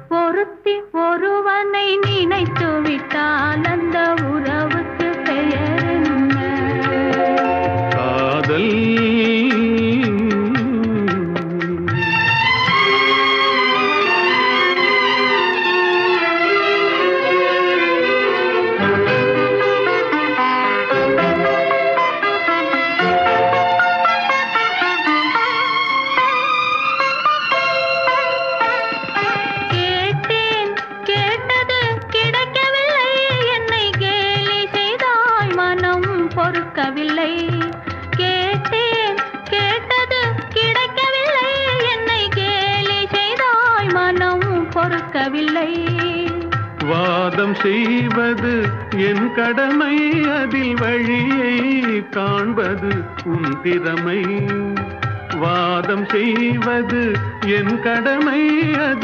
ஒருத்தி ஒருவனை நினைத்து விட்டால் அந்த உறவுக்கு பெயர் என்ன? காதல். பொறுக்கவில்லை. கேட்டேன், கேட்டது கிடைக்கவில்லை. என்னை கேலி செய்தாய், மனம் பொறுக்கவில்லை. வாதம் செய்வது என் கடமை, அதில் வழியை காண்பது உன் திறமை. வாதம் செய்வது என் கடமை, அதில்